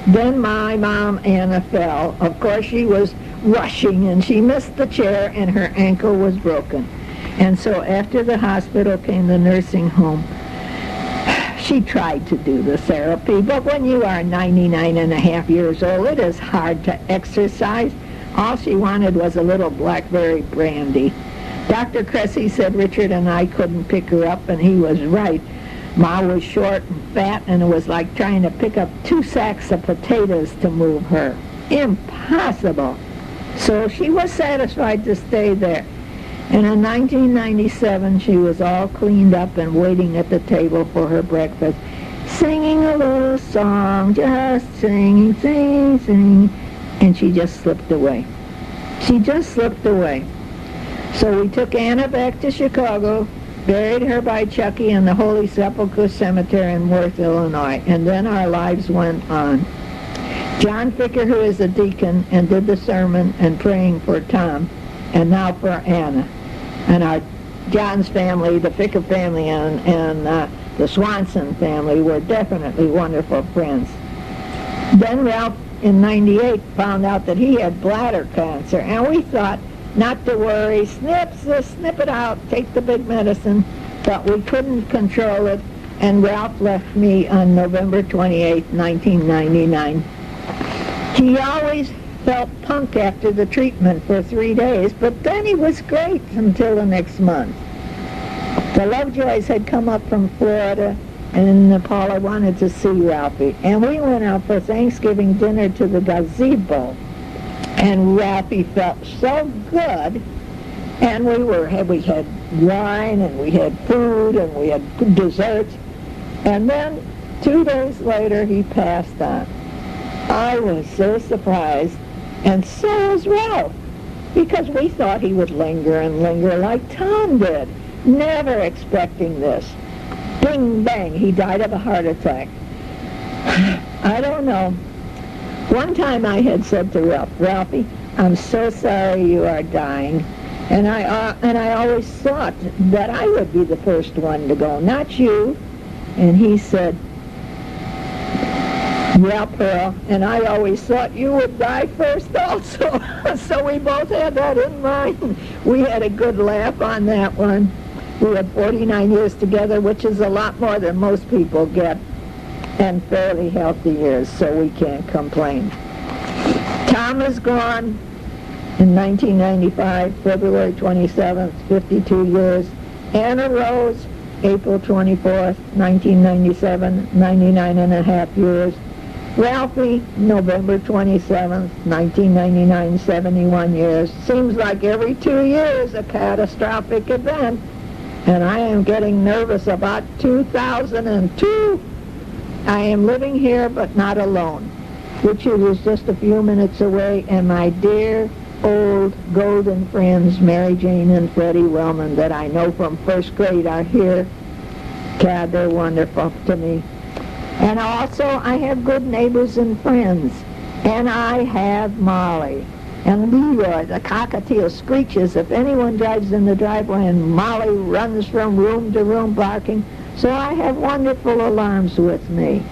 Then my mom, Anna, fell. Of course, she was rushing, and she missed the chair, and her ankle was broken. And so after the hospital came the nursing home. She tried to do the therapy, but when you are 99 and a half years old, it is hard to exercise. All she wanted was a little blackberry brandy. Dr. Cressy said Richard and I couldn't pick her up, and he was right. Ma was short and fat, and it was like trying to pick up 2 sacks of potatoes to move her. Impossible. So she was satisfied to stay there. And in 1997, she was all cleaned up and waiting at the table for her breakfast, singing a little song, just singing, singing, singing, and she just slipped away. She just slipped away. So we took Anna back to Chicago, buried her by Chucky in the Holy Sepulchre Cemetery in Worth, Illinois, and then our lives went on. John Ficker, who is a deacon and did the sermon and praying for Tom, and now for Anna. And our John's family, the Ficker family, and the Swanson family were definitely wonderful friends. Then Ralph, in 98, found out that he had bladder cancer, and we thought not to worry, snip it out, take the big medicine, but we couldn't control it, and Ralph left me on November 28, 1999. He always felt punk after the treatment for 3 days, but then he was great until the next month. The Lovejoys had come up from Florida, and Paula wanted to see Ralphie, and we went out for Thanksgiving dinner to the gazebo, and Ralphie felt so good, and we had wine, and we had food, and we had desserts, and then 2 days later he passed on. I was so surprised, and so was Ralph, because we thought he would linger and linger like Tom did, never expecting this. Bing, bang, he died of a heart attack. I don't know. One time I had said to Ralph, Ralphie, I'm so sorry you are dying. And I always thought that I would be the first one to go, not you. And he said, yeah, Pearl, and I always thought you would die first also. So we both had that in mind. We had a good laugh on that one. We had 49 years together, which is a lot more than most people get, and fairly healthy years, so we can't complain. Tom is gone in 1995, February 27th, 52 years. Anna Rose, April 24th, 1997, 99 and a half years. Ralphie, November 27th, 1999, 71 years. Seems like every 2 years a catastrophic event. And I am getting nervous about 2002. I am living here but not alone. Richard is just a few minutes away, and my dear old golden friends, Mary Jane and Freddie Wellman, that I know from first grade are here. God, they're wonderful to me. And also, I have good neighbors and friends. And I have Molly. And Leroy, the cockatiel, screeches if anyone drives in the driveway, and Molly runs from room to room barking. So I have wonderful alarms with me.